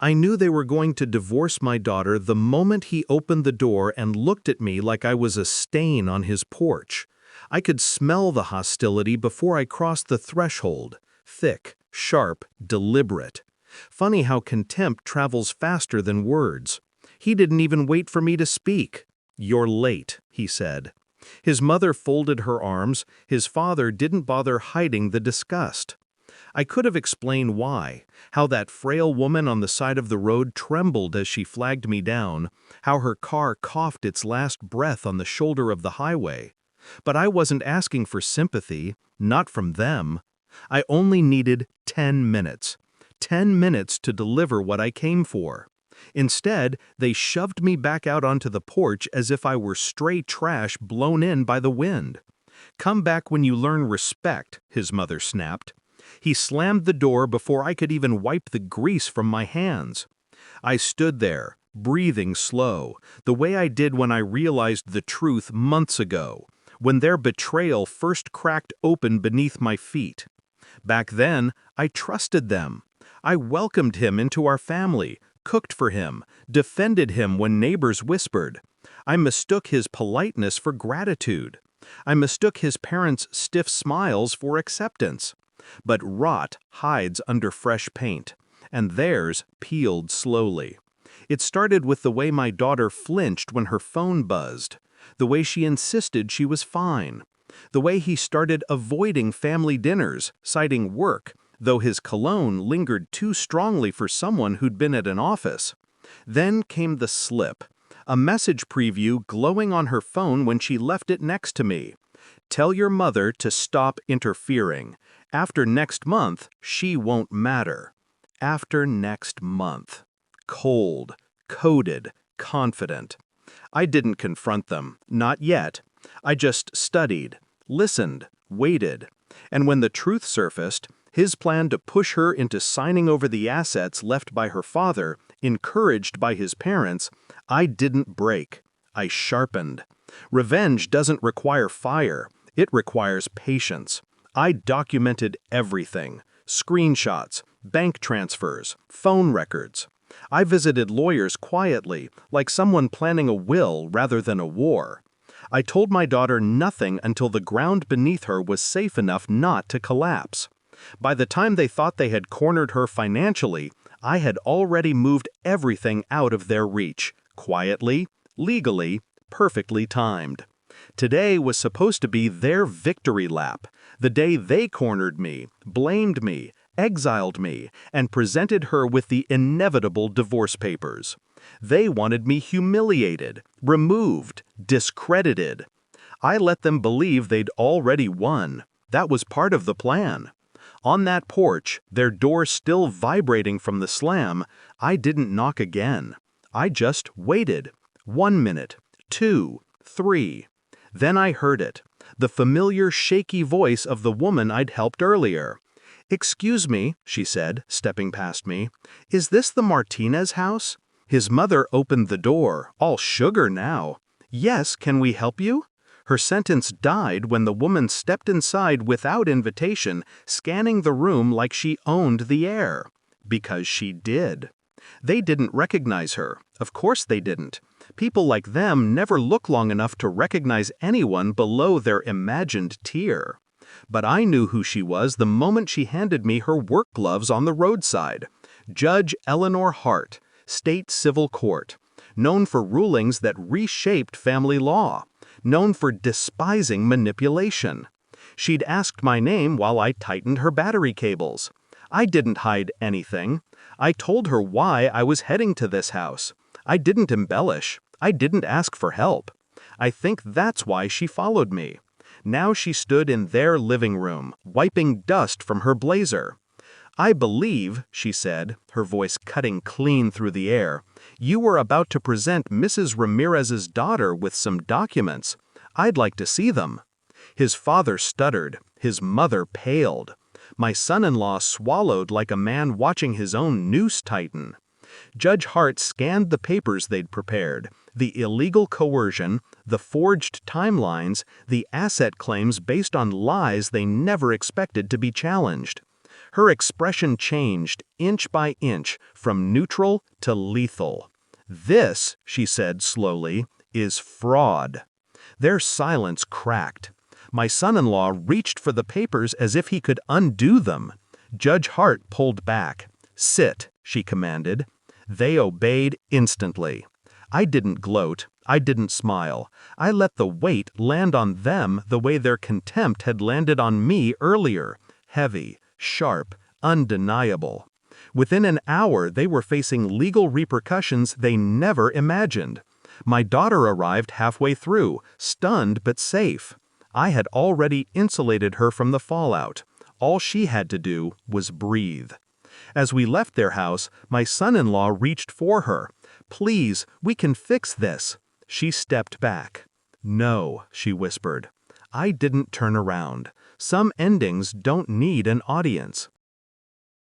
I knew they were going to divorce my daughter the moment he opened the door and looked at me like I was a stain on his porch. I could smell the hostility before I crossed the threshold. Thick, sharp, deliberate. Funny how contempt travels faster than words. He didn't even wait for me to speak. "You're late," he said. His mother folded her arms. His father didn't bother hiding the disgust. I could have explained why, how that frail woman on the side of the road trembled as she flagged me down, how her car coughed its last breath on the shoulder of the highway. But I wasn't asking for sympathy, not from them. I only needed 10 minutes. 10 minutes to deliver what I came for. Instead, they shoved me back out onto the porch as if I were stray trash blown in by the wind. "Come back when you learn respect," his mother snapped. He slammed the door before I could even wipe the grease from my hands. I stood there, breathing slow, the way I did when I realized the truth months ago, when their betrayal first cracked open beneath my feet. Back then, I trusted them. I welcomed him into our family, cooked for him, defended him when neighbors whispered. I mistook his politeness for gratitude. I mistook his parents' stiff smiles for acceptance. But rot hides under fresh paint, and theirs peeled slowly. It started with the way my daughter flinched when her phone buzzed, the way she insisted she was fine, the way he started avoiding family dinners, citing work, though his cologne lingered too strongly for someone who'd been at an office. Then came the slip, a message preview glowing on her phone when she left it next to me. "Tell your mother to stop interfering. After next month, she won't matter." After next month. Cold, coded, confident. I didn't confront them, not yet. I just studied, listened, waited. And when the truth surfaced, his plan to push her into signing over the assets left by her father, encouraged by his parents, I didn't break. I sharpened. Revenge doesn't require fire. It requires patience. I documented everything. Screenshots, bank transfers, phone records. I visited lawyers quietly, like someone planning a will rather than a war. I told my daughter nothing until the ground beneath her was safe enough not to collapse. By the time they thought they had cornered her financially, I had already moved everything out of their reach, quietly, legally, perfectly timed. Today was supposed to be their victory lap, the day they cornered me, blamed me, exiled me, and presented her with the inevitable divorce papers. They wanted me humiliated, removed, discredited. I let them believe they'd already won. That was part of the plan. On that porch, their door still vibrating from the slam, I didn't knock again. I just waited. 1 minute, 2, 3. Then I heard it, the familiar shaky voice of the woman I'd helped earlier. "Excuse me," she said, stepping past me. "Is this the Martinez house?" His mother opened the door, all sugar now. "Yes, can we help you?" Her sentence died when the woman stepped inside without invitation, scanning the room like she owned the air. Because she did. They didn't recognize her. Of course they didn't. People like them never look long enough to recognize anyone below their imagined tier. But I knew who she was the moment she handed me her work gloves on the roadside. Judge Eleanor Hart, State Civil Court, known for rulings that reshaped family law, known for despising manipulation. She'd asked my name while I tightened her battery cables. I didn't hide anything. I told her why I was heading to this house. I didn't embellish. I didn't ask for help. I think that's why she followed me. Now she stood in their living room, wiping dust from her blazer. "I believe," she said, her voice cutting clean through the air, "you were about to present Mrs. Ramirez's daughter with some documents. I'd like to see them." His father stuttered. His mother paled. My son-in-law swallowed like a man watching his own noose tighten. Judge Hart scanned the papers they'd prepared, the illegal coercion, the forged timelines, the asset claims based on lies they never expected to be challenged. Her expression changed, inch by inch, from neutral to lethal. "This," she said slowly, "is fraud." Their silence cracked. My son-in-law reached for the papers as if he could undo them. Judge Hart pulled back. "Sit," she commanded. They obeyed instantly. I didn't gloat. I didn't smile. I let the weight land on them the way their contempt had landed on me earlier. Heavy, sharp, undeniable. Within an hour, they were facing legal repercussions they never imagined. My daughter arrived halfway through, stunned but safe. I had already insulated her from the fallout. All she had to do was breathe. As we left their house, my son-in-law reached for her. "Please, we can fix this." She stepped back. "No," she whispered. I didn't turn around. Some endings don't need an audience.